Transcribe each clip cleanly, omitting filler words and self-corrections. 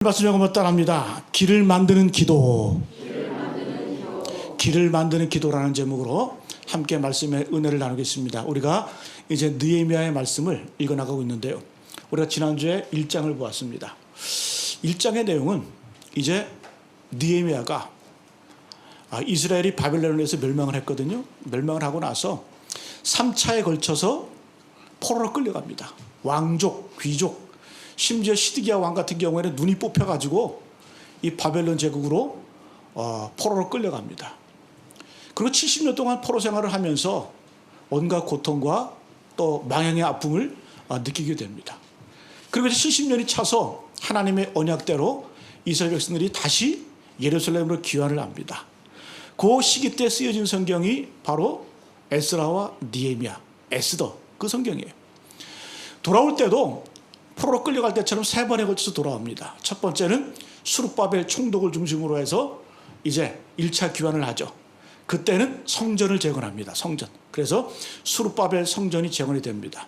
말씀 요금을 따라합니다. 길을 만드는 기도. 길을 만드는 기도라는 제목으로 함께 말씀의 은혜를 나누겠습니다. 우리가 이제 느헤미야의 말씀을 읽어나가고 있는데요. 우리가 지난주에 1장을 보았습니다. 1장의 내용은 이제 느헤미야가 이스라엘이 바벨론에서 멸망을 했거든요. 멸망을 하고 나서 3차에 걸쳐서 포로로 끌려갑니다. 왕족, 귀족, 심지어 시드기야 왕 같은 경우에는 눈이 뽑혀가지고 이 바벨론 제국으로 포로로 끌려갑니다. 그리고 70년 동안 포로 생활을 하면서 온갖 고통과 또 망령의 아픔을 느끼게 됩니다. 그리고 70년이 차서 하나님의 언약대로 이스라엘 백성들이 다시 예루살렘으로 귀환을 합니다. 그 시기 때 쓰여진 성경이 바로 에스라와 느헤미야, 에스더, 그 성경이에요. 돌아올 때도 포로로 끌려갈 때처럼 3번에 걸쳐서 돌아옵니다. 첫 번째는 수룹바벨 총독을 중심으로 해서 이제 1차 귀환을 하죠. 그때는 성전을 재건합니다. 성전. 그래서 수룹바벨 성전이 재건이 됩니다.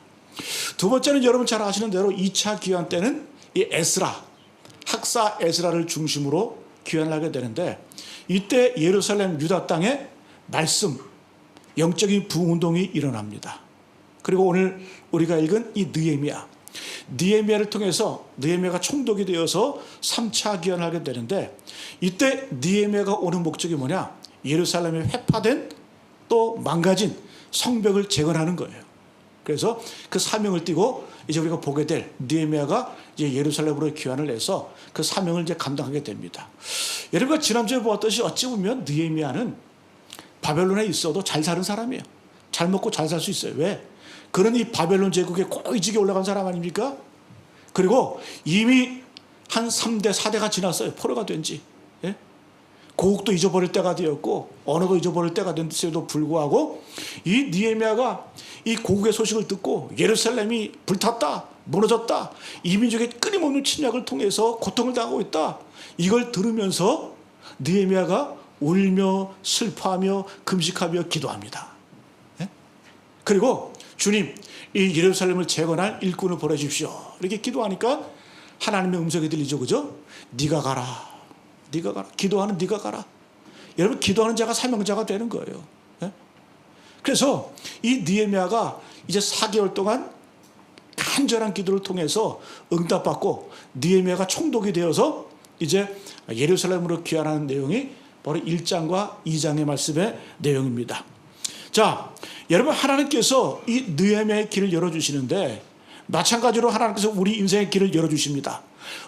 두 번째는 여러분 잘 아시는 대로 2차 귀환 때는 이 에스라, 학사 에스라를 중심으로 귀환을 하게 되는데, 이때 예루살렘 유다 땅에 말씀, 영적인 부흥운동이 일어납니다. 그리고 오늘 우리가 읽은 이 느헤미야를 통해서 느헤미야가 총독이 되어서 3차 귀환을 하게 되는데, 이때 느헤미야가 오는 목적이 뭐냐? 예루살렘에 회파된 또 망가진 성벽을 재건하는 거예요. 그래서 그 사명을 띠고 이제 우리가 보게 될 느헤미야가 이제 예루살렘으로 귀환을 해서 그 사명을 이제 감당하게 됩니다. 여러분과 지난주에 보았듯이 어찌 보면 느헤미야는 바벨론에 있어도 잘 사는 사람이에요. 잘 먹고 잘 살 수 있어요. 왜? 그런 이 바벨론 제국에 고위직에 올라간 사람 아닙니까? 그리고 이미 한 3대, 4대가 지났어요. 포로가 된 지. 예? 고국도 잊어버릴 때가 되었고 언어도 잊어버릴 때가 됐음에도 불구하고 이 느헤미야가 이 고국의 소식을 듣고 예루살렘이 불탔다, 무너졌다, 이민족의 끊임없는 침략을 통해서 고통을 당하고 있다, 이걸 들으면서 느헤미야가 울며 슬퍼하며 금식하며 기도합니다. 예? 그리고 주님, 이 예루살렘을 재건할 일꾼을 보내주십시오. 이렇게 기도하니까 하나님의 음성이 들리죠. 그죠? 네가 가라. 네가 가라. 기도하는 네가 가라. 여러분, 기도하는 자가 사명자가 되는 거예요. 예? 그래서 이 느헤미야가 이제 4개월 동안 간절한 기도를 통해서 응답받고 느헤미야가 총독이 되어서 이제 예루살렘으로 귀환하는 내용이 바로 1장과 2장의 말씀의 내용입니다. 자, 여러분, 하나님께서 이 느헤미야의 길을 열어주시는데 마찬가지로 하나님께서 우리 인생의 길을 열어주십니다.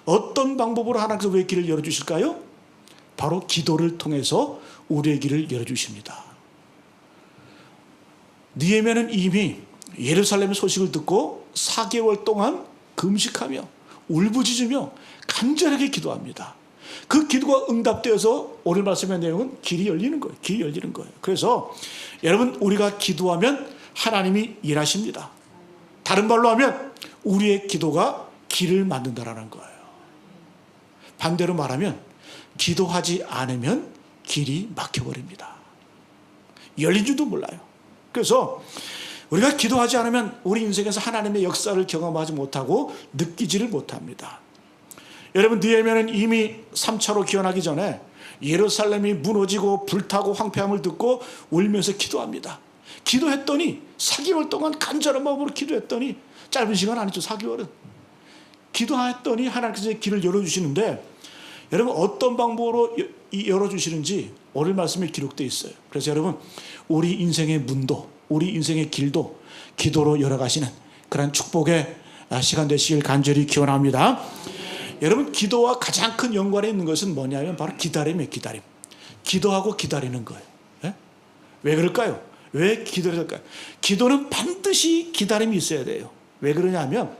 어떤 방법으로 하나님께서 왜 길을 열어주실까요? 바로 기도를 통해서 우리의 길을 열어주십니다. 느헤미야는 이미 예루살렘의 소식을 듣고 4개월 동안 금식하며 울부짖으며 간절하게 기도합니다. 그 기도가 응답되어서 오늘 말씀의 내용은 길이 열리는 거예요. 길이 열리는 거예요. 그래서 여러분, 우리가 기도하면 하나님이 일하십니다. 다른 말로 하면 우리의 기도가 길을 만든다라는 거예요. 반대로 말하면 기도하지 않으면 길이 막혀버립니다. 열린 줄도 몰라요. 그래서 우리가 기도하지 않으면 우리 인생에서 하나님의 역사를 경험하지 못하고 느끼지를 못합니다. 여러분, 느헤미야는 이미 3차로 귀환하기 전에 예루살렘이 무너지고 불타고 황폐함을 듣고 울면서 기도합니다. 기도했더니 4개월 동안 간절한 마음으로 기도했더니, 짧은 시간 아니죠. 4개월은. 기도했더니 하나님께서 길을 열어주시는데, 여러분, 어떤 방법으로 열어주시는지 오늘 말씀에 기록되어 있어요. 그래서 여러분, 우리 인생의 문도, 우리 인생의 길도 기도로 열어가시는 그런 축복의 시간 되시길 간절히 기원합니다. 여러분, 기도와 가장 큰 연관에 있는 것은 뭐냐면 바로 기다림이에요. 기다림. 기도하고 기다리는 거예요. 예? 왜 그럴까요? 왜 기도를 할까요? 기도는 반드시 기다림이 있어야 돼요. 왜 그러냐면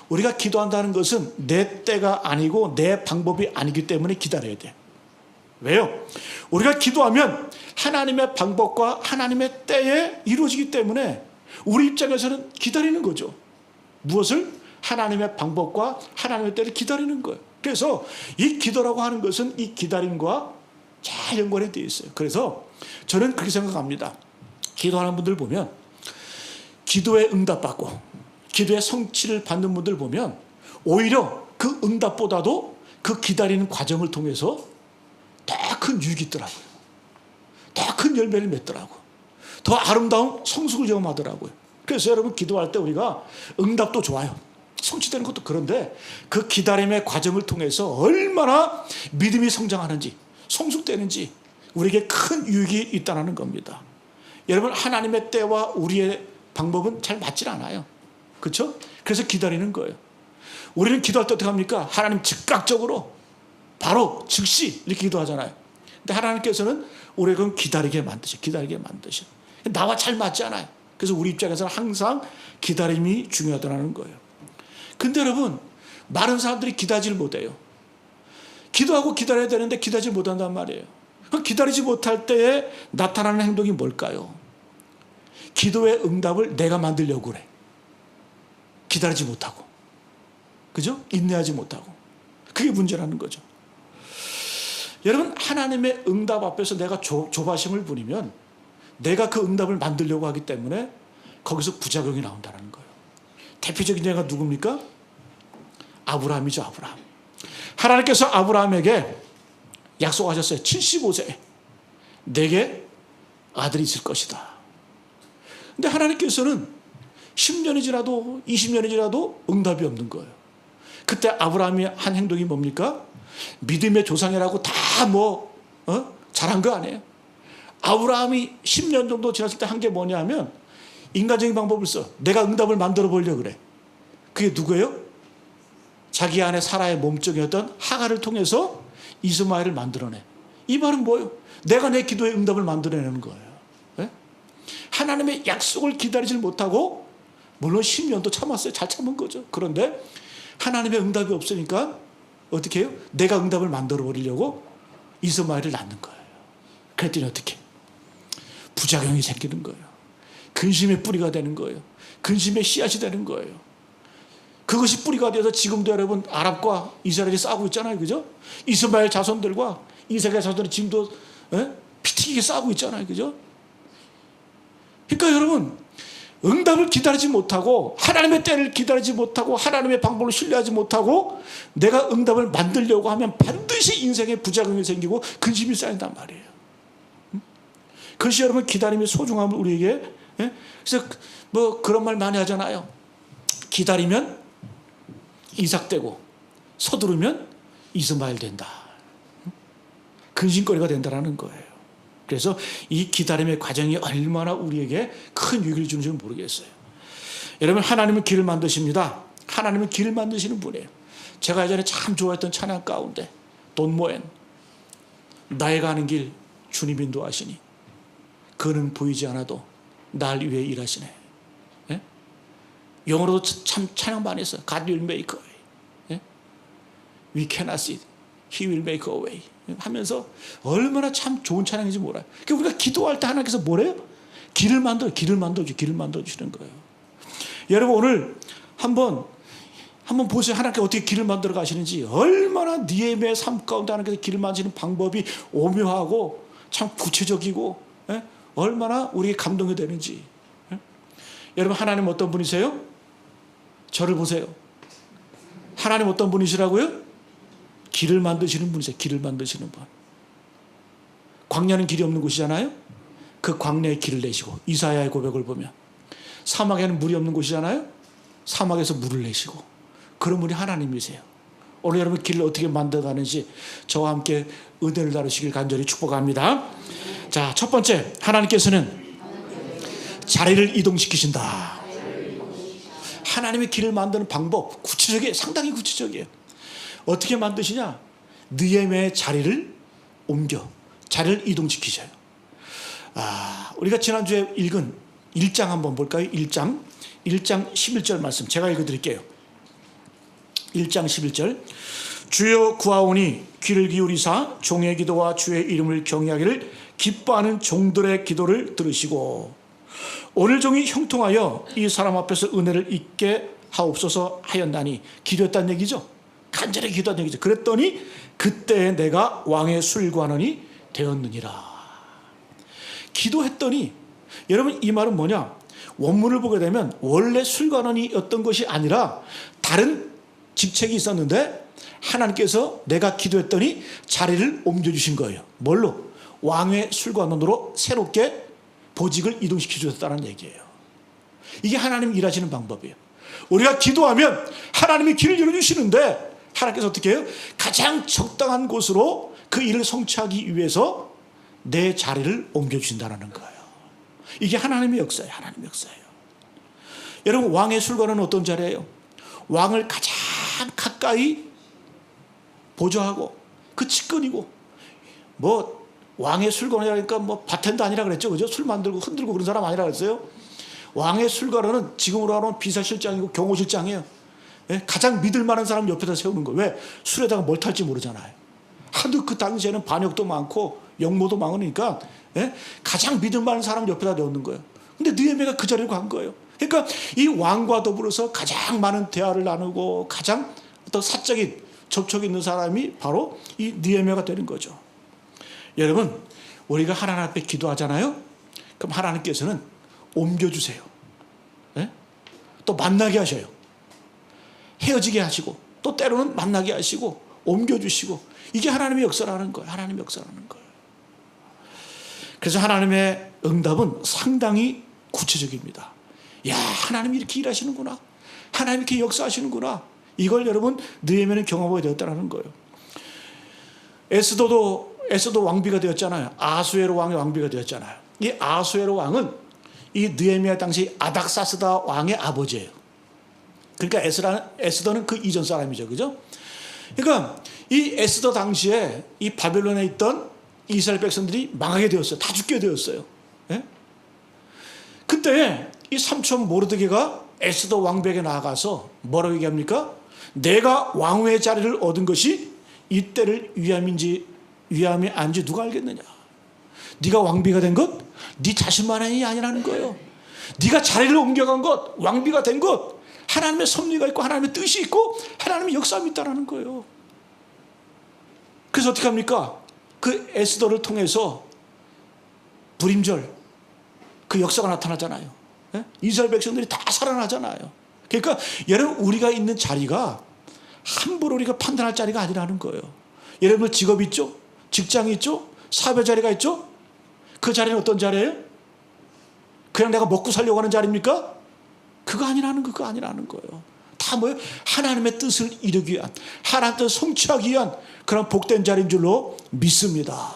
우리가 기도한다는 것은 내 때가 아니고 내 방법이 아니기 때문에 기다려야 돼요. 왜요? 우리가 기도하면 하나님의 방법과 하나님의 때에 이루어지기 때문에 우리 입장에서는 기다리는 거죠. 무엇을? 하나님의 방법과 하나님의 때를 기다리는 거예요. 그래서 이 기도라고 하는 것은 이 기다림과 잘 연관이 되어 있어요. 그래서 저는 그렇게 생각합니다. 기도하는 분들 보면, 기도에 응답받고 기도의 성취를 받는 분들 보면 오히려 그 응답보다도 그 기다리는 과정을 통해서 더 큰 유익이 있더라고요. 더 큰 열매를 맺더라고요. 더 아름다운 성숙을 경험하더라고요. 그래서 여러분 기도할 때 우리가 응답도 좋아요. 성취되는 것도 그런데 그 기다림의 과정을 통해서 얼마나 믿음이 성장하는지 성숙되는지 우리에게 큰 유익이 있다는 겁니다. 여러분 하나님의 때와 우리의 방법은 잘 맞질 않아요. 그렇죠? 그래서 기다리는 거예요. 우리는 기도할 때 어떻게 합니까? 하나님 즉각적으로 바로 즉시 이렇게 기도하잖아요. 근데 하나님께서는 우리를 기다리게 만드셔. 나와 잘 맞지 않아요. 그래서 우리 입장에서는 항상 기다림이 중요하다는 거예요. 근데 여러분 많은 사람들이 기다리질 못해요. 기도하고 기다려야 되는데 기다리지 못한단 말이에요. 그럼 기다리지 못할 때에 나타나는 행동이 뭘까요? 기도의 응답을 내가 만들려고 그래. 기다리지 못하고. 그죠? 인내하지 못하고. 그게 문제라는 거죠. 여러분 하나님의 응답 앞에서 내가 조바심을 부리면 내가 그 응답을 만들려고 하기 때문에 거기서 부작용이 나온다는 거예요. 대표적인 예가 누굽니까? 아브라함이죠. 아브라함. 하나님께서 아브라함에게 약속하셨어요. 75세에 내게 아들이 있을 것이다. 근데 하나님께서는 10년이 지나도 20년이 지나도 응답이 없는 거예요. 그때 아브라함이 한 행동이 뭡니까? 믿음의 조상이라고 다 잘한 거 아니에요. 아브라함이 10년 정도 지났을 때 한 게 뭐냐 하면 인간적인 방법을 써. 내가 응답을 만들어 보려고 그래. 그게 누구예요? 자기 안에 사라의 몸종이었던 하갈을 통해서 이스마엘을 만들어내. 이 말은 뭐예요? 내가 내 기도의 응답을 만들어내는 거예요. 네? 하나님의 약속을 기다리질 못하고 물론 10년도 참았어요. 잘 참은 거죠. 그런데 하나님의 응답이 없으니까 어떻게 해요? 내가 응답을 만들어 버리려고 이스마엘을 낳는 거예요. 그랬더니 어떻게? 부작용이 생기는 거예요. 근심의 뿌리가 되는 거예요. 근심의 씨앗이 되는 거예요. 그것이 뿌리가 되어서 지금도 여러분 아랍과 이스라엘이 싸우고 있잖아요. 그죠? 이스마엘 자손들과 이삭의 자손들이 지금도 피튀기게 싸우고 있잖아요. 그죠? 그러니까 여러분 응답을 기다리지 못하고 하나님의 때를 기다리지 못하고 하나님의 방법을 신뢰하지 못하고 내가 응답을 만들려고 하면 반드시 인생에 부작용이 생기고 근심이 쌓인단 말이에요. 그것이 여러분 기다림의 소중함을 우리에게 그래서 그런 말 많이 하잖아요. 기다리면 이삭 되고 서두르면 이스마엘 된다. 근심거리가 된다는 거예요. 그래서 이 기다림의 과정이 얼마나 우리에게 큰 유익을 주는지는 모르겠어요. 여러분 하나님은 길을 만드십니다. 하나님은 길을 만드시는 분이에요. 제가 예전에 참 좋아했던 찬양 가운데 돈 모엔 나의 가는 길 주님 인도하시니 그는 보이지 않아도 날 위해 일하시네. 예? 영어로도 참 찬양 많이 했어요. God will make a way. 예? We cannot see it. He will make a way. 하면서 얼마나 참 좋은 찬양인지 몰라요. 그러니까 우리가 기도할 때 하나님께서 뭐래요? 길을 만들어주시는 거예요. 여러분 오늘 한번 보세요. 하나님께서 어떻게 길을 만들어 가시는지. 얼마나 니에미아의 삶 가운데 하나님께서 길을 만드시는 방법이 오묘하고 참 구체적이고 얼마나 우리에게 감동이 되는지. 여러분 하나님 어떤 분이세요? 저를 보세요. 하나님 어떤 분이시라고요? 길을 만드시는 분이세요. 길을 만드시는 분. 광야는 길이 없는 곳이잖아요. 그 광야에 길을 내시고 이사야의 고백을 보면 사막에는 물이 없는 곳이잖아요. 사막에서 물을 내시고 그런 분이 하나님이세요. 오늘 여러분 길을 어떻게 만들어가는지 저와 함께 은혜를 나누시길 간절히 축복합니다. 자, 첫 번째 하나님께서는 자리를 이동시키신다. 하나님의 길을 만드는 방법 구체적이에요. 상당히 구체적이에요. 어떻게 만드시냐? 느헤미야의 자리를 옮겨 자리를 이동시키셔요. 우리가 지난주에 읽은 1장 한번 볼까요? 1장 11절 말씀 제가 읽어드릴게요. 1장 11절 주여 구하오니 귀를 기울이사 종의 기도와 주의 이름을 경외하기를 기뻐하는 종들의 기도를 들으시고 오늘 종이 형통하여 이 사람 앞에서 은혜를 잊게 하옵소서 하였나니 기도했다는 얘기죠. 간절히 기도한 얘기죠. 그랬더니 그때 내가 왕의 술관원이 되었느니라. 기도했더니 여러분 이 말은 뭐냐? 원문을 보게 되면 원래 술관원이었던 것이 아니라 다른 직책이 있었는데 하나님께서 내가 기도했더니 자리를 옮겨주신 거예요. 뭘로? 왕의 술관원으로 새롭게 보직을 이동시켜 주셨다는 얘기예요. 이게 하나님 일하시는 방법이에요. 우리가 기도하면 하나님이 길을 열어주시는데 하나님께서 어떻게 해요? 가장 적당한 곳으로 그 일을 성취하기 위해서 내 자리를 옮겨주신다는 거예요. 이게 하나님의 역사예요. 하나님의 역사예요. 여러분, 왕의 술관은 어떤 자리예요? 왕을 가장 가까이 보조하고 그 측근이고, 뭐 왕의 술관이라니까 뭐 바텐더 아니라 그랬죠, 그죠? 술 만들고 흔들고 그런 사람 아니라 그랬어요. 왕의 술관은 지금으로 하면 비서실장이고 경호실장이에요. 예? 가장 믿을 만한 사람 옆에다 세우는 거예요. 왜? 술에다가 뭘 탈지 모르잖아요. 하도 그 당시에는 반역도 많고 역모도 많으니까, 예? 가장 믿을 만한 사람 옆에다 넣는 거예요. 근데 느헤미야가 그 자리로 간 거예요. 그러니까 이 왕과 더불어서 가장 많은 대화를 나누고 가장 어떤 사적인 접촉이 있는 사람이 바로 이 느헤미야가 되는 거죠. 여러분, 우리가 하나님 앞에 기도하잖아요. 그럼 하나님께서는 옮겨주세요. 네? 또 만나게 하셔요. 헤어지게 하시고 또 때로는 만나게 하시고 옮겨주시고, 이게 하나님의 역사라는 거예요. 하나님의 역사라는 거예요. 그래서 하나님의 응답은 상당히 구체적입니다. 야, 하나님이 이렇게 일하시는구나. 하나님이 이렇게 역사하시는구나. 이걸 여러분 느헤미야는 경험하게 되었다는 거예요. 에스더도 왕비가 되었잖아요. 아수에로 왕의 왕비가 되었잖아요. 이 아수에로 왕은 이 느헤미야 당시 아닥사스다 왕의 아버지예요. 그러니까 에스더는 그 이전 사람이죠, 그죠? 그러니까 이 에스더 당시에 이 바벨론에 있던 이스라엘 백성들이 망하게 되었어요. 다 죽게 되었어요. 예? 그때 이 삼촌 모르드게가 에스더 왕비에게 나아가서 뭐라고 얘기합니까? 내가 왕후의 자리를 얻은 것이 이때를 위함이 아닌지 누가 알겠느냐? 네가 왕비가 된 것 네 자신만이 아니라는 거예요. 네가 자리를 옮겨간 것, 왕비가 된 것, 하나님의 섭리가 있고 하나님의 뜻이 있고 하나님의 역사가 있다는 거예요. 그래서 어떻게 합니까? 그 에스더를 통해서 불임절 그 역사가 나타나잖아요. 예? 이스라엘 백성들이 다 살아나잖아요. 그러니까 여러분, 우리가 있는 자리가 함부로 우리가 판단할 자리가 아니라는 거예요. 여러분, 직업 있죠? 직장이 있죠? 사회 자리가 있죠? 그 자리는 어떤 자리예요? 그냥 내가 먹고 살려고 하는 자리입니까? 그거 아니라는 거예요. 다 뭐예요? 하나님의 뜻을 이루기 위한, 하나님의 뜻을 성취하기 위한 그런 복된 자리인 줄로 믿습니다.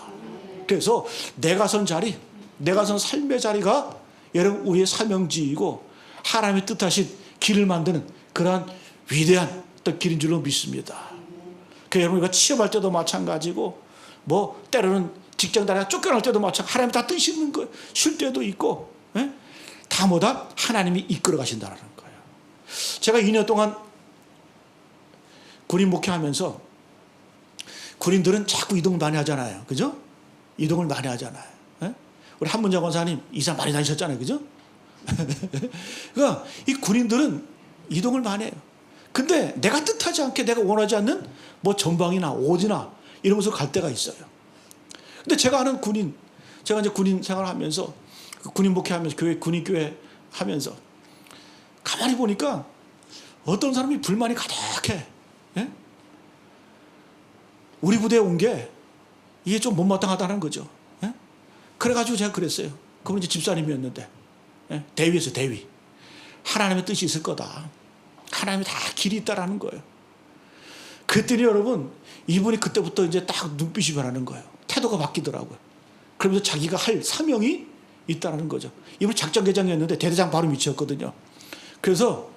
그래서 내가 선 자리, 내가 선 삶의 자리가 여러분 우리의 사명지이고 하나님의 뜻하신 길을 만드는 그러한 위대한 또 길인 줄로 믿습니다. 그 여러분, 우리가 취업할 때도 마찬가지고 뭐 때로는 직장 다니다가 쫓겨날 때도 마찬가지고 하나님이 다 뜻이 있는 거예요. 쉴 때도 있고, 예? 다 뭐다? 하나님이 이끌어 가신다는 거예요. 제가 2년 동안 군인 목회하면서 군인들은 자꾸 이동을 많이 하잖아요. 그죠? 이동을 많이 하잖아요. 예? 우리 한문자 권사님 이사 많이 다니셨잖아요. 그죠? 그러니까 이 군인들은 이동을 많이 해요. 근데 내가 뜻하지 않게 내가 원하지 않는 뭐 전방이나 오지나 이러면서 갈 때가 있어요. 근데 제가 아는 군인, 제가 이제 군인 생활하면서 군인 목회하면서 군인 교회 하면서 가만히 보니까 어떤 사람이 불만이 가득해. 예? 우리 부대에 온 게 이게 좀 못마땅하다는 거죠. 예? 그래가지고 제가 그랬어요. 그분 이제 집사님이었는데, 예? 대위에서 대위. 하나님의 뜻이 있을 거다. 하나님이 다 길이 있다라는 거예요. 그랬더니 여러분, 이분이 그때부터 이제 딱 눈빛이 변하는 거예요. 태도가 바뀌더라고요. 그러면서 자기가 할 사명이 있다는 거죠. 이분이 작전계장이었는데 대대장 바로 밑이었거든요. 그래서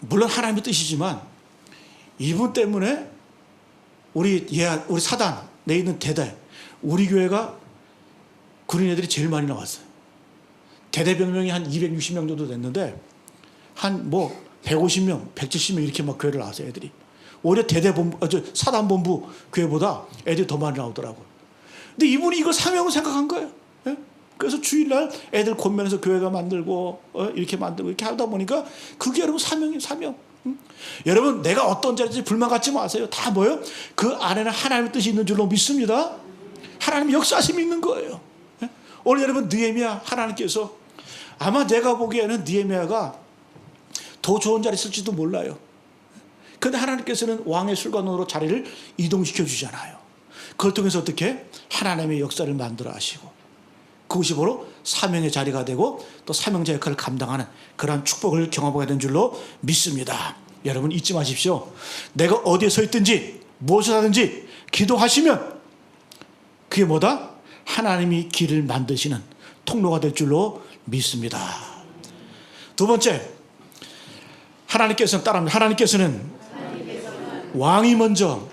물론 하나님의 뜻이지만 이분 때문에 우리 사단 내 있는 대대, 우리 교회가 군인 애들이 제일 많이 나왔어요. 대대병명이 한 260명 정도 됐는데 한 뭐 150명, 170명 이렇게 막 교회를 나왔어요, 애들이. 오히려 사단본부 교회보다 애들이 더 많이 나오더라고요. 근데 이분이 이걸 사명을 생각한 거예요. 예? 그래서 주일날 애들 권면해서 교회가 만들고 이렇게 만들고 이렇게 하다 보니까 그게 여러분 사명이에요, 사명. 여러분, 내가 어떤 자리인지 불만 갖지 마세요. 다 뭐예요? 그 안에는 하나님의 뜻이 있는 줄로 믿습니다. 하나님의 역사심이 있는 거예요. 예? 오늘 여러분, 느헤미야 하나님께서 아마 내가 보기에는 느헤미야가 더 좋은 자리 있을지도 몰라요. 그런데 하나님께서는 왕의 술관원으로 자리를 이동시켜 주잖아요. 그걸 통해서 어떻게 하나님의 역사를 만들어 하시고, 그것이 바로 사명의 자리가 되고 또 사명자 역할을 감당하는 그러한 축복을 경험하게 된 줄로 믿습니다. 여러분 잊지 마십시오. 내가 어디에 서 있든지 무엇을 하든지 기도하시면 그게 뭐다? 하나님이 길을 만드시는 통로가 될 줄로 믿습니다. 두 번째, 하나님께서는 따라합니다. 하나님께서는 왕이 먼저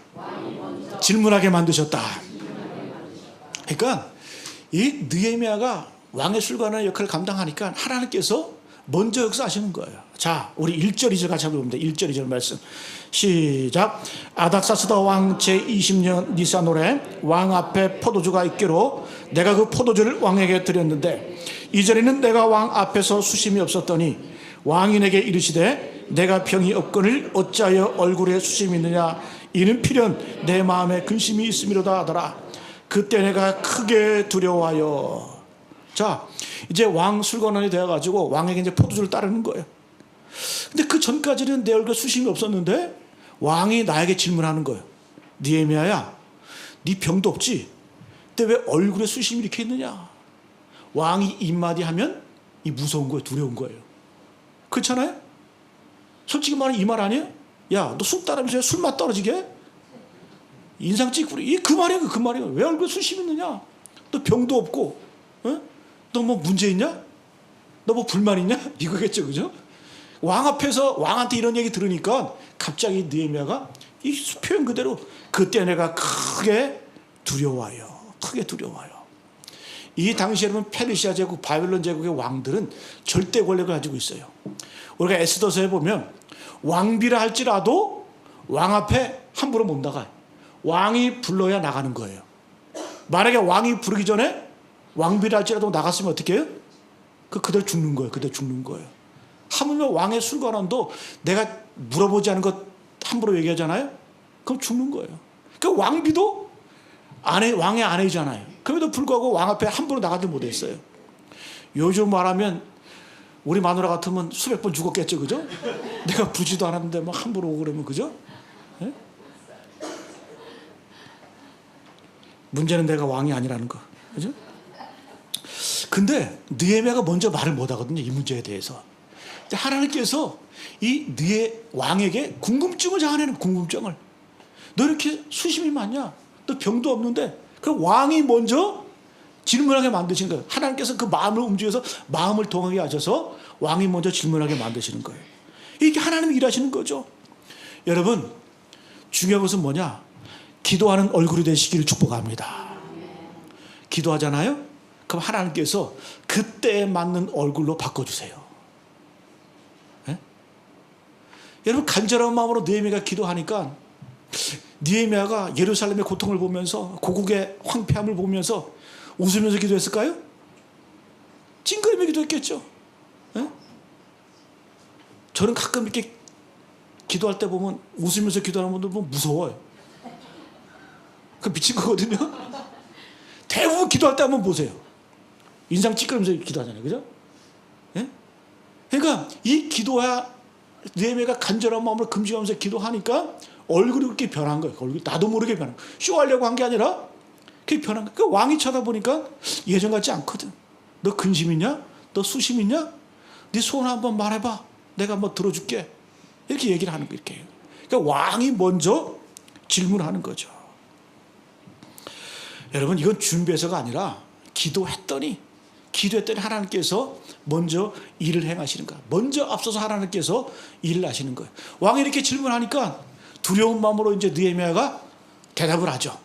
질문하게 만드셨다. 그러니까 이 느헤미야가 왕의 술관원의 역할을 감당하니까 하나님께서 먼저 역사하시는 거예요. 자, 우리 1절 2절 같이 한번 봅니다. 1절 2절 말씀 시작. 아닥사스다 왕 제20년 니산월에 왕 앞에 포도주가 있기로 내가 그 포도주를 왕에게 드렸는데 이전에는 내가 왕 앞에서 수심이 없었더니 왕이 내게 이르시되 내가 병이 없거늘 어찌하여 얼굴에 수심이 있느냐 이는 필연 내 마음에 근심이 있음이로다 하더라. 그때 내가 크게 두려워하여. 자, 이제 왕 술관원이 되어가지고 왕에게 이제 포도주를 따르는 거예요. 근데 그 전까지는 내 얼굴에 수심이 없었는데 왕이 나에게 질문하는 거예요. 느헤미야야, 네 병도 없지? 근데 왜 얼굴에 수심이 이렇게 있느냐? 왕이 입마디 하면 이 무서운 거예요, 두려운 거예요. 그렇잖아요? 솔직히 말하면 이 말 아니에요? 야, 너 술 따르면서 술맛 떨어지게? 인상 찌푸리. 그 말이에요, 그 말이에요. 왜 얼굴에 수심이 있느냐? 너 병도 없고, 어? 너 뭐 문제 있냐? 너 뭐 불만 있냐? 이거겠죠, 그죠? 왕 앞에서 왕한테 이런 얘기 들으니까 갑자기 느헤미야가 이 표현 그대로 그때 내가 크게 두려워요. 크게 두려워요. 이 당시에 여러분 페르시아 제국, 바벨론 제국의 왕들은 절대 권력을 가지고 있어요. 우리가 에스더서에 보면 왕비라 할지라도 왕 앞에 함부로 못 나가요. 왕이 불러야 나가는 거예요. 만약에 왕이 부르기 전에 왕비라 할지라도 나갔으면 어떻게 해요? 그대로 죽는 거예요. 그대로 죽는 거예요. 하물며 왕의 술관원도 내가 물어보지 않은 것 함부로 얘기하잖아요. 그럼 죽는 거예요. 그 왕비도 왕의 아내잖아요. 그럼에도 불구하고 왕 앞에 함부로 나가지 못했어요. 요즘 말하면 우리 마누라 같으면 수백 번 죽었겠죠, 그죠? 내가 부지도 않았는데 막 함부로 오고 그러면, 그죠? 네? 문제는 내가 왕이 아니라는 거, 그죠? 근데 느헤미야가 먼저 말을 못 하거든요, 이 문제에 대해서. 하나님께서 이 왕에게 궁금증을 자아내는 궁금증을. 너 이렇게 수심이 많냐? 너 병도 없는데. 그 왕이 먼저 질문하게 만드신 거예요. 하나님께서 그 마음을 움직여서 마음을 동하게 하셔서 왕이 먼저 질문하게 만드시는 거예요. 이게 하나님이 일하시는 거죠. 여러분, 중요한 것은 뭐냐? 기도하는 얼굴이 되시기를 축복합니다. 기도하잖아요? 그럼 하나님께서 그때에 맞는 얼굴로 바꿔주세요. 네? 여러분, 간절한 마음으로 느헤미야가 기도하니까 느헤미야가 예루살렘의 고통을 보면서 고국의 황폐함을 보면서 웃으면서 기도했을까요? 찡그리며 기도했겠죠. 네? 저는 가끔 이렇게 기도할 때 보면 웃으면서 기도하는 분들 보면 무서워요. 그 미친 거거든요. 대부분 기도할 때 한번 보세요. 인상 찌끄러면서 기도하잖아요. 그죠? 네? 그러니까 이 기도야 느헤미야가 간절한 마음으로 금식하면서 기도하니까 얼굴이 그렇게 변한 거예요. 얼굴이 나도 모르게 변한 거예요. 쇼하려고 한 게 아니라 그게 변한 거예요. 그 왕이 쳐다보니까 예전 같지 않거든. 너 근심 있냐? 너 수심 있냐? 네 소원 한번 말해봐. 내가 한번 들어줄게. 이렇게 얘기를 하는 거예요. 이렇게. 그러니까 왕이 먼저 질문하는 거죠. 여러분, 이건 준비해서가 아니라 기도했더니 하나님께서 먼저 일을 행하시는 거예요. 먼저 앞서서 하나님께서 일을 하시는 거예요. 왕이 이렇게 질문하니까 두려운 마음으로 이제 느헤미야가 대답을 하죠.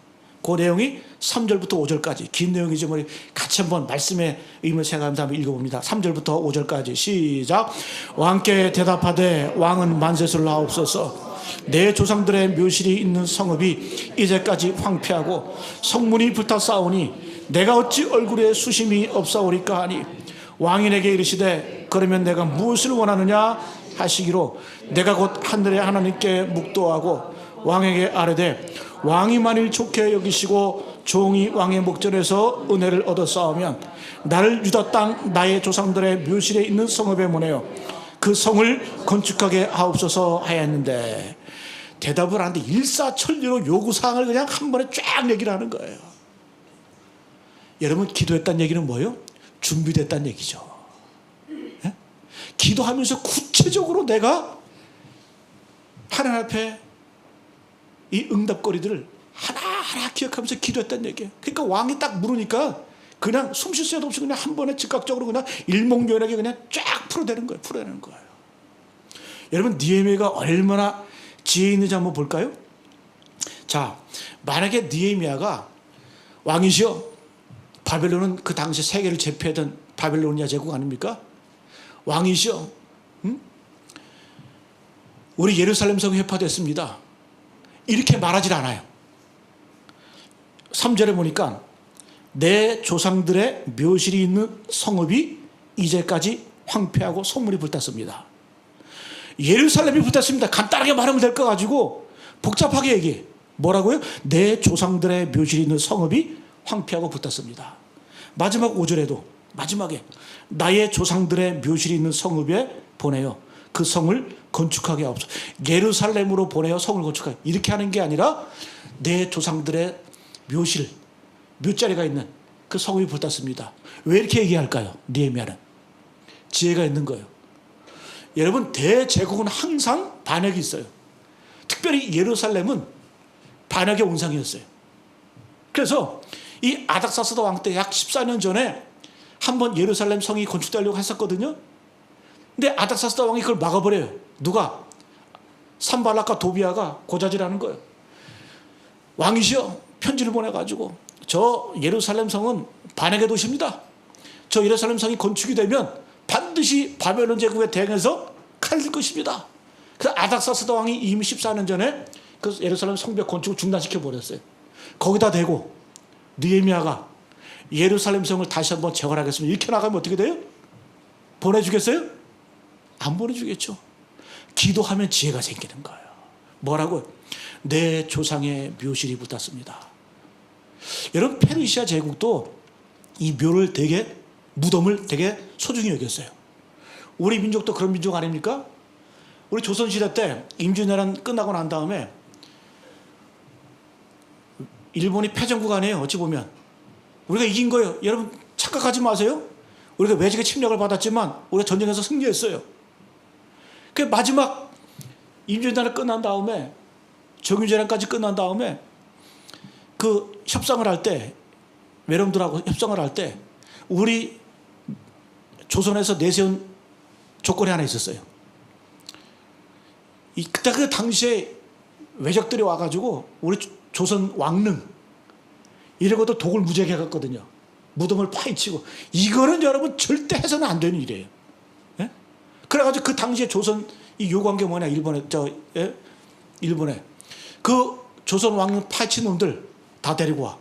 그 내용이 3절부터 5절까지 긴 내용이죠. 우리 같이 한번 말씀의 의미를 생각하면서 한번 읽어봅니다. 3절부터 5절까지 시작. 왕께 대답하되 왕은 만세를 하옵소서. 내 조상들의 묘실이 있는 성읍이 이제까지 황폐하고 성문이 불타싸우니 내가 어찌 얼굴에 수심이 없사오리까 하니 왕이 내게 이르시되 그러면 내가 무엇을 원하느냐 하시기로 내가 곧 하늘의 하나님께 묵도하고 왕에게 아뢰되 왕이 만일 좋게 여기시고 종이 왕의 목전에서 은혜를 얻었사오면 나를 유다 땅 나의 조상들의 묘실에 있는 성읍에 보내어 그 성을 건축하게 하옵소서 하였는데 대답을 하는데 일사천리로 요구사항을 그냥 한 번에 쫙 얘기를 하는 거예요. 여러분, 기도했다는 얘기는 뭐예요? 준비됐다는 얘기죠. 예? 기도하면서 구체적으로 내가 하나님 앞에 이 응답거리들을 하나하나 기억하면서 기도했다는 얘기예요. 그러니까 왕이 딱 물으니까 그냥 숨 쉴 새도 없이 그냥 한 번에 즉각적으로 그냥 일목요연하게 그냥 쫙 풀어내는 거예요. 풀어내는 거예요. 여러분, 느헤미야가 얼마나 지혜 있는지 한번 볼까요? 자, 만약에 느헤미야가 왕이시여, 바벨론은 그 당시 세계를 제패하던 바벨로니아 제국 아닙니까? 왕이시여, 우리 예루살렘 성이 회파됐습니다. 이렇게 말하질 않아요. 3절에 보니까 내 조상들의 묘실이 있는 성읍이 이제까지 황폐하고 소문이 불탔습니다. 예루살렘이 불탔습니다. 간단하게 말하면 될 거 가지고 복잡하게 얘기해. 뭐라고요? 내 조상들의 묘실이 있는 성읍이 황폐하고 불탔습니다. 마지막 5절에도 마지막에 나의 조상들의 묘실이 있는 성읍에 보내어 그 성을 건축하게 하옵소서. 예루살렘으로 보내어 성을 건축하게. 이렇게 하는 게 아니라 내 조상들의 묘실, 묘자리가 있는 그 성읍이 불탔습니다. 왜 이렇게 얘기할까요? 느헤미야는 지혜가 있는 거예요. 여러분, 대제국은 항상 반역이 있어요. 특별히 예루살렘은 반역의 온상이었어요. 그래서 이 아닥사스다 왕 때 약 14년 전에 한번 예루살렘 성이 건축되려고 했었거든요. 근데 아닥사스다 왕이 그걸 막아버려요. 누가? 산발락과 도비아가 고자질하는 거예요. 왕이시여, 편지를 보내가지고 저 예루살렘 성은 반역의 도시입니다. 저 예루살렘 성이 건축이 되면 반드시 바벨론 제국에 대응해서 칼질 것입니다. 그래서 아닥사스다 왕이 이미 14년 전에 그 예루살렘 성벽 건축을 중단시켜 버렸어요. 거기다 대고 느헤미야가 예루살렘 성을 다시 한번 재건하겠습니다. 이렇게 나가면 어떻게 돼요? 보내주겠어요? 안 보내주겠죠. 기도하면 지혜가 생기는 거예요. 뭐라고요? 내 조상의 묘실이 불탔습니다. 여러분, 페르시아 제국도 이 묘를 되게, 무덤을 되게 소중히 여겼어요. 우리 민족도 그런 민족 아닙니까? 우리 조선시대 때 임진왜란 끝나고 난 다음에 일본이 패전국 아니에요. 어찌 보면 우리가 이긴 거예요. 여러분, 착각하지 마세요. 우리가 외적의 침략을 받았지만 우리가 전쟁에서 승리했어요. 그 마지막 임진왜란 끝난 다음에, 정유재란까지 끝난 다음에 그 협상을 할 때, 외놈들하고 협상을 할 때 우리 조선에서 내세운 조건이 하나 있었어요. 그때 그 당시에 외적들이 와가지고 우리 조선 왕릉 이러고도 독을 무지하게 해갔거든요. 무덤을 파헤치고. 이거는 여러분 절대 해서는 안 되는 일이에요. 예? 그래가지고 그 당시에 조선 이 요구한 게 뭐냐, 일본에 그 조선 왕릉 파헤친 놈들 다 데리고 와.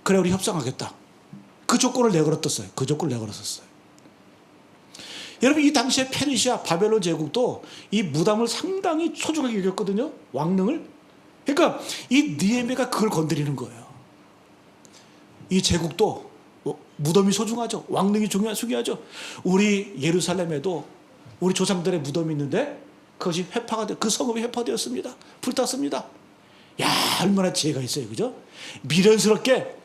그래, 우리 협상하겠다. 그 조건을 내걸었었어요. 그 조건을 내걸었었어요. 여러분, 이 당시에 페르시아 바벨론 제국도 이 무덤을 상당히 소중하게 여겼거든요. 왕릉을. 그러니까 이 느헤미야가 그걸 건드리는 거예요. 이 제국도 무덤이 소중하죠. 왕릉이 중요하죠. 우리 예루살렘에도 우리 조상들의 무덤이 있는데 그것이 회파가 돼, 그 성읍이 회파되었습니다. 불탔습니다. 야, 얼마나 지혜가 있어요, 그죠? 미련스럽게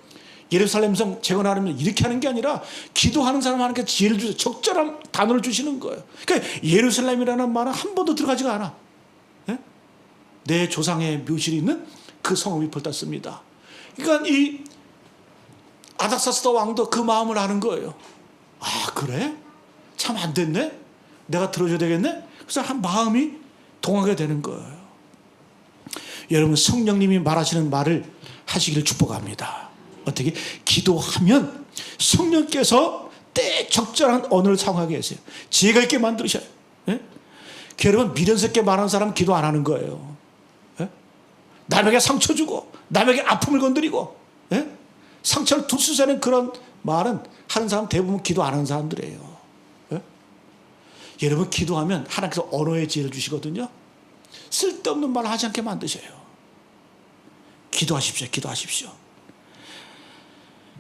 예루살렘 성 재건하려면 이렇게 하는 게 아니라 기도하는 사람 하나님께 지혜를 주셔서 적절한 단어를 주시는 거예요. 그러니까 예루살렘이라는 말은 한 번도 들어가지가 않아. 네? 내 조상의 묘실이 있는 그 성읍이 불탔습니다. 그러니까 이 아닥사스다 왕도 그 마음을 아는 거예요. 아, 그래? 참 안 됐네? 내가 들어줘야 되겠네? 그래서 한 마음이 동하게 되는 거예요. 여러분, 성령님이 말하시는 말을 하시기를 축복합니다. 어떻게? 기도하면 성령께서 때 적절한 언어를 사용하게 하세요. 지혜가 있게 만들으셔요. 예? 여러분, 미련스럽게 말하는 사람은 기도 안 하는 거예요. 예? 남에게 상처 주고 남에게 아픔을 건드리고, 예? 상처를 두수세는 그런 말은 하는 사람 대부분 기도 안 하는 사람들이에요. 예? 여러분, 기도하면 하나님께서 언어의 지혜를 주시거든요. 쓸데없는 말을 하지 않게 만드셔요. 기도하십시오. 기도하십시오.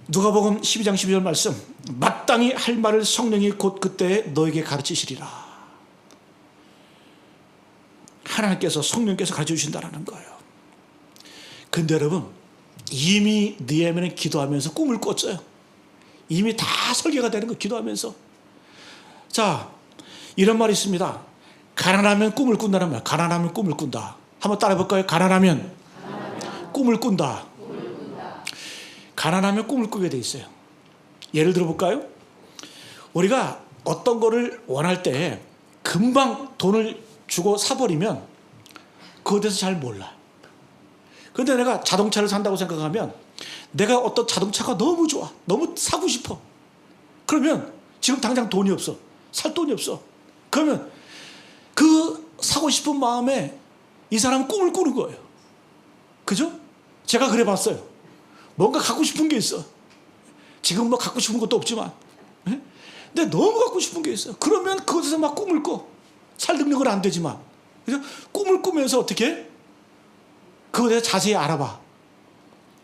누가복음 12장 12절 말씀, 마땅히 할 말을 성령이 곧 그때 너에게 가르치시리라. 하나님께서 성령께서 가르쳐 주신다는 거예요. 근데 여러분, 이미 느헤미야는 기도하면서 꿈을 꿨어요. 이미 다 설계가 되는 거 기도하면서. 자, 이런 말이 있습니다. 가난하면 꿈을 꾼다는 말. 가난하면 꿈을 꾼다. 한번 따라해 볼까요? 가난하면 꿈을 꾼다. 가난하면 꿈을 꾸게 돼 있어요. 예를 들어 볼까요? 우리가 어떤 거를 원할 때 금방 돈을 주고 사버리면 그거에 대해서 잘 몰라. 그런데 내가 자동차를 산다고 생각하면 내가 어떤 자동차가 너무 좋아. 너무 사고 싶어. 그러면 지금 당장 돈이 없어. 살 돈이 없어. 그러면 그 사고 싶은 마음에 이 사람은 꿈을 꾸는 거예요. 그죠? 제가 그래 봤어요. 뭔가 갖고 싶은 게 있어. 지금 뭐 갖고 싶은 것도 없지만. 네? 근데 너무 갖고 싶은 게 있어. 그러면 그것에서 막 꿈을 꿔. 살 능력은 안 되지만. 그죠? 꿈을 꾸면서 어떻게? 그거에 대해서 자세히 알아봐.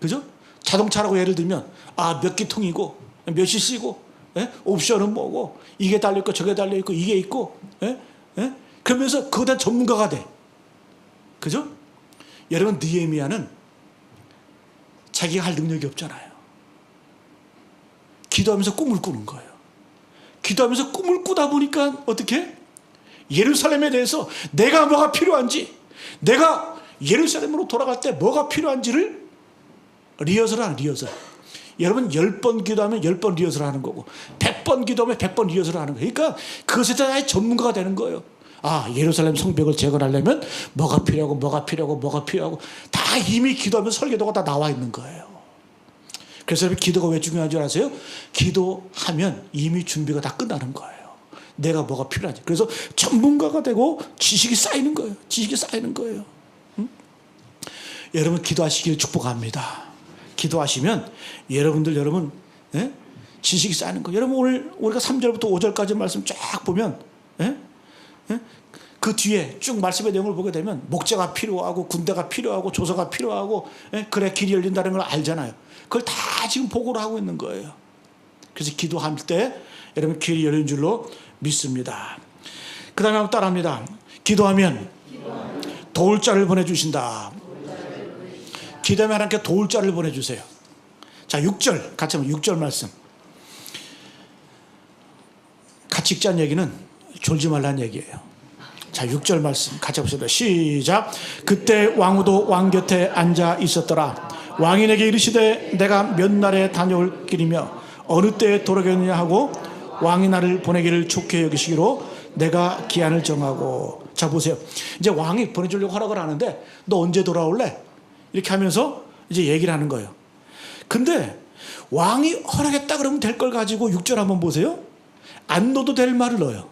그죠? 자동차라고 예를 들면, 아, 몇 기통이고, 몇 cc고, 예? 옵션은 뭐고, 이게 달려있고, 저게 달려있고, 이게 있고, 예? 예? 그러면서 그거에 대한 전문가가 돼. 그죠? 여러분, 느헤미야는 자기가 할 능력이 없잖아요. 기도하면서 꿈을 꾸는 거예요. 기도하면서 꿈을 꾸다 보니까 어떻게? 예루살렘에 대해서 내가 뭐가 필요한지, 내가 예루살렘으로 돌아갈 때 뭐가 필요한지를 리허설하는 리허설. 여러분 10번 기도하면 10번 리허설 하는 거고 100번 기도하면 100번 리허설 하는 거예요. 그러니까 그것에 대한 전문가가 되는 거예요. 아, 예루살렘 성벽을 재건하려면 뭐가 필요하고 뭐가 필요하고 뭐가 필요하고 다 이미 기도하면 설계도가 다 나와 있는 거예요. 그래서 여러분 기도가 왜 중요한 줄 아세요? 기도하면 이미 준비가 다 끝나는 거예요. 내가 뭐가 필요한지. 그래서 전문가가 되고 지식이 쌓이는 거예요. 지식이 쌓이는 거예요. 응? 여러분 기도하시기를 축복합니다. 기도하시면 여러분 예? 지식이 쌓이는 거예요. 여러분 오늘 우리가 3절부터 5절까지 말씀 쫙 보면 예? 예? 그 뒤에 쭉 말씀의 내용을 보게 되면 목자가 필요하고 군대가 필요하고 조서가 필요하고 예? 그래 길이 열린다는 걸 알잖아요. 그걸 다 지금 보고를 하고 있는 거예요. 그래서 기도할 때 여러분 길이 열린 줄로 믿습니다. 그 다음에 한번 따라합니다. 기도하면 도울 자를 보내주신다. 기도하면 하나님께 도울 자를 보내주세요. 자, 6절 같이 한번 6절 말씀. 같이 읽자는 얘기는 졸지 말라는 얘기예요. 자, 6절 말씀 같이 해보시다. 시작. 그때 왕후도 왕 곁에 앉아 있었더라. 왕이 내게 이르시되 내가 몇 날에 다녀올 길이며 어느 때에 돌아오겠느냐 하고 왕이 나를 보내기를 좋게 여기시기로 내가 기한을 정하고. 자, 보세요. 이제 왕이 보내주려고 허락을 하는데 너 언제 돌아올래? 이렇게 하면서 이제 얘기를 하는 거예요. 근데 왕이 허락했다 그러면 될 걸 가지고 6절 한번 보세요. 안 넣어도 될 말을 넣어요.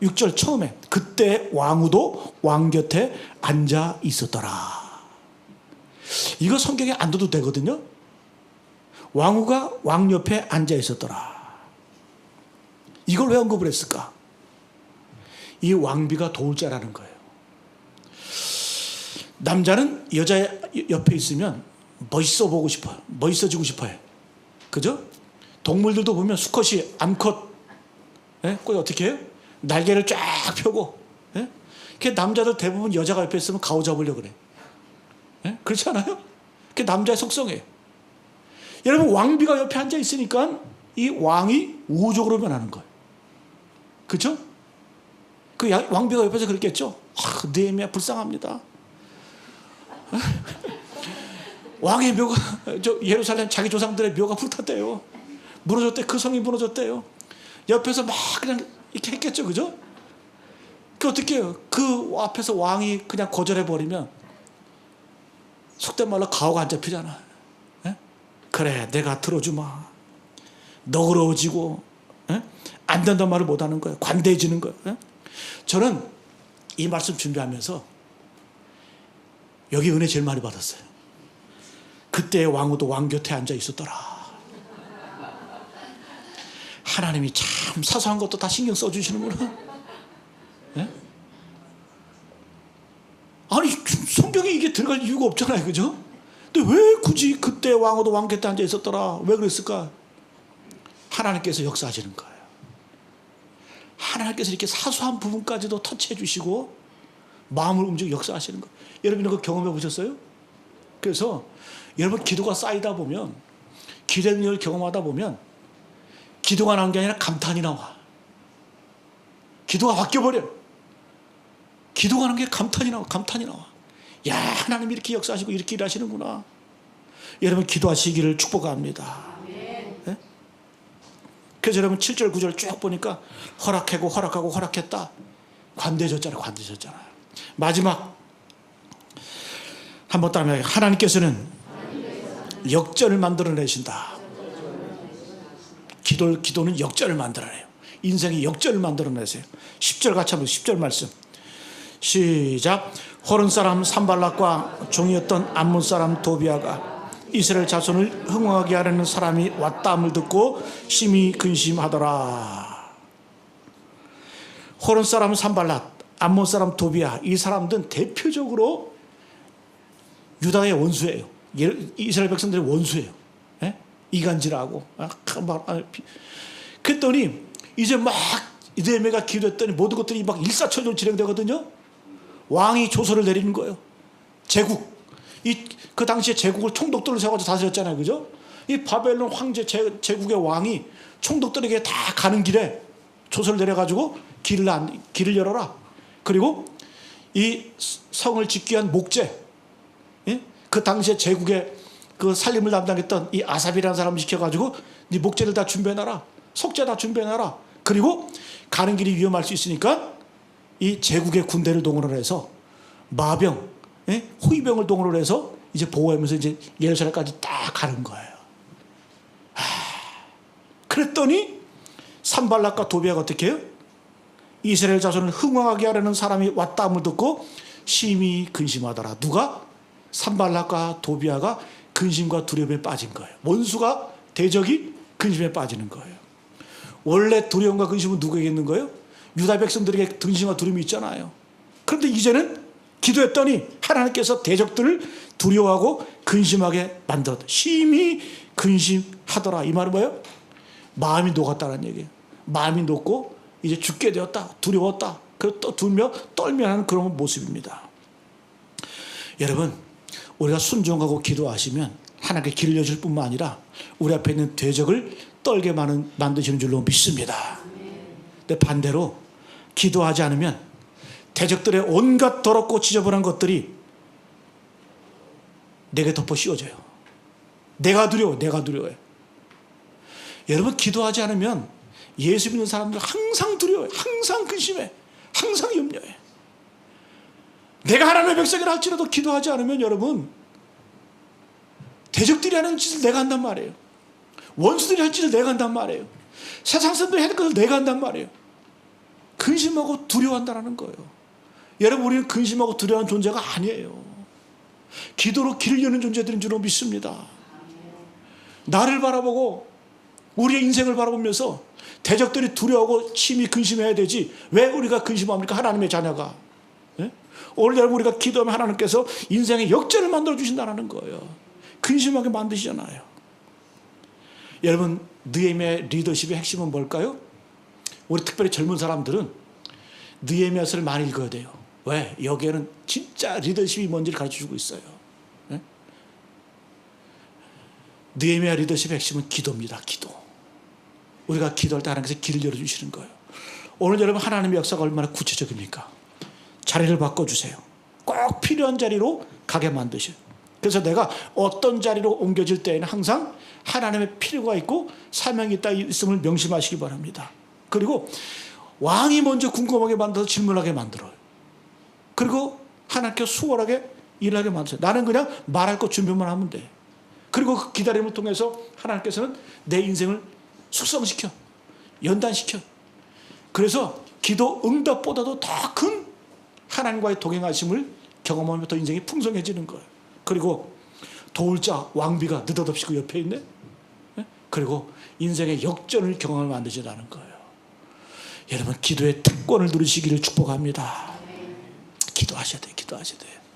6절 처음에 그때 왕후도 왕 곁에 앉아 있었더라. 이거 성경에 안 넣어도 되거든요. 왕후가 왕 옆에 앉아 있었더라. 이걸 왜 언급을 했을까? 이 왕비가 도울 자라는 거예요. 남자는 여자 옆에 있으면 멋있어 보고 싶어요. 멋있어지고 싶어요. 그죠? 동물들도 보면 수컷이 암컷 꼭 어떻게 해요? 날개를 쫙 펴고 그 남자들 대부분 여자가 옆에 있으면 가오 잡으려고 그래. 그렇지 않아요? 그게 남자의 속성이에요. 여러분 왕비가 옆에 앉아 있으니까 이 왕이 우호적으로 변하는 거예요. 그렇죠? 그 왕비가 옆에서 그랬겠죠? 느헤미야 불쌍합니다. 왕의 묘가 예루살렘 자기 조상들의 묘가 불탔대요. 무너졌대. 그 성이 무너졌대요. 옆에서 막 그냥 이렇게 했겠죠. 그죠? 그 어떻게 해요? 그 앞에서 왕이 그냥 거절해버리면 속된 말로 가오가 안 잡히잖아. 그래 내가 들어주마. 너그러워지고 안 된다는 말을 못하는 거예요. 관대해지는 거예요. 저는 이 말씀 준비하면서 여기 은혜 제일 많이 받았어요. 그때 왕후도 왕 곁에 앉아 있었더라. 하나님이 참 사소한 것도 다 신경 써주시는구나. 네? 아니 성경에 이게 들어갈 이유가 없잖아요. 그죠? 근데 왜 굳이 그때 왕후도 왕 곁에 앉아 있었더라? 왜 그랬을까? 하나님께서 역사하시는 거예요. 하나님께서 이렇게 사소한 부분까지도 터치해 주시고 마음을 움직이고 역사하시는 거. 여러분 이거 경험해 보셨어요? 그래서 여러분 기도가 쌓이다 보면, 기도의 능력을 경험하다 보면 기도가 나온 게 아니라 감탄이 나와. 기도가 바뀌어버려. 기도가 나온 게 감탄이 나와. 감탄이 나와. 야, 하나님이 이렇게 역사하시고 이렇게 일하시는구나. 여러분 기도하시기를 축복합니다. 네? 그래서 여러분 7절 9절 쭉 보니까 허락하고 허락하고 허락했다. 관대해졌잖아요. 관대해졌잖아요. 마지막 한번 따라하면, 하나님께서는 역전을 만들어내신다. 기도는 역전을 만들어내요. 인생이 역전을 만들어내세요. 10절 같이 한번 10절 말씀 시작. 호른 사람 산발락과 종이었던 암몬 사람 도비아가 이스라엘 자손을 흥황하게 하려는 사람이 왔다함을 듣고 심히 근심하더라. 호른 사람 산발락, 암몬 사람 도비아, 이 사람들은 대표적으로 유다의 원수예요. 이스라엘 백성들의 원수예요. 예? 이간질하고. 그랬더니 이제 막 느헤미야가 기도했더니 모든 것들이 막 일사천리로 진행되거든요. 왕이 조서를 내리는 거예요. 제국. 그 당시에 제국을 총독들을 세워가지고 다스렸잖아요. 그죠? 이 바벨론 황제 제국의 왕이 총독들에게 다 가는 길에 조서를 내려가지고 길을 열어라. 그리고 이 성을 짓기 위한 목재, 예? 그 당시에 제국의 그 살림을 담당했던 이 아삽이라는 사람을 시켜가지고 네 목재를 다 준비해놔라. 속재 다 준비해놔라. 그리고 가는 길이 위험할 수 있으니까 이 제국의 군대를 동원을 해서 마병, 예? 호위병을 동원을 해서 이제 보호하면서 이제 예루살렘까지 딱 가는 거예요. 그랬더니 산발락과 도비아가 어떻게 해요? 이스라엘 자손을 흥황하게 하려는 사람이 왔다함을 듣고 심히 근심하더라. 누가? 산발락과 도비아가 근심과 두려움에 빠진 거예요. 원수가, 대적이 근심에 빠지는 거예요. 원래 두려움과 근심은 누구에게 있는 거예요? 유다 백성들에게 근심과 두려움이 있잖아요. 그런데 이제는 기도했더니 하나님께서 대적들을 두려워하고 근심하게 만들었다. 심히 근심하더라. 이 말은 뭐예요? 마음이 녹았다는 얘기예요. 마음이 녹고 이제 죽게 되었다. 두려웠다. 그리고 또 떨며 하는 그런 모습입니다. 여러분, 우리가 순종하고 기도하시면 하나님께 길을 여실 뿐만 아니라 우리 앞에 있는 대적을 떨게 만드시는 줄로 믿습니다. 근데 반대로 기도하지 않으면 대적들의 온갖 더럽고 지저분한 것들이 내게 덮어 씌워져요. 내가 두려워요. 여러분, 기도하지 않으면 예수 믿는 사람들 항상 두려워요. 항상 근심해. 항상 염려해. 내가 하나님의 백성이라 할지라도 기도하지 않으면 여러분, 대적들이 하는 짓을 내가 한단 말이에요. 원수들이 할 짓을 내가 한단 말이에요. 세상 사람들이 하는 것을 내가 한단 말이에요. 근심하고 두려워한다는 거예요. 여러분, 우리는 근심하고 두려워하는 존재가 아니에요. 기도로 길을 여는 존재들인 줄로 믿습니다. 나를 바라보고 우리의 인생을 바라보면서 대적들이 두려워하고 심히 근심해야 되지, 왜 우리가 근심합니까? 하나님의 자녀가. 네? 오늘 여러분, 우리가 기도하면 하나님께서 인생의 역전을 만들어 주신다는 거예요. 근심하게 만드시잖아요. 여러분, 느헤미야의 리더십의 핵심은 뭘까요? 우리 특별히 젊은 사람들은 느헤미야서를 많이 읽어야 돼요. 왜? 여기에는 진짜 리더십이 뭔지를 가르쳐주고 있어요. 네? 느헤미야 리더십의 핵심은 기도입니다. 기도. 우리가 기도할 때 하나님께서 길을 열어주시는 거예요. 오늘 여러분, 하나님의 역사가 얼마나 구체적입니까? 자리를 바꿔주세요. 꼭 필요한 자리로 가게 만드셔요. 그래서 내가 어떤 자리로 옮겨질 때에는 항상 하나님의 필요가 있고 사명이 있음을 명심하시기 바랍니다. 그리고 왕이 먼저 궁금하게 만들어서 질문하게 만들어요. 그리고 하나님께서 수월하게 일하게 만드세요. 나는 그냥 말할 것 준비만 하면 돼. 그리고 그 기다림을 통해서 하나님께서는 내 인생을 숙성시켜, 연단시켜. 그래서 기도 응답보다도 더 큰 하나님과의 동행하심을 경험하며 더 인생이 풍성해지는 거예요. 그리고 도울 자 왕비가 느닷없이 그 옆에 있네. 그리고 인생의 역전을 경험을 만드시라는 거예요. 여러분, 기도의 특권을 누리시기를 축복합니다. 기도하셔야 돼요. 기도하셔야 돼요.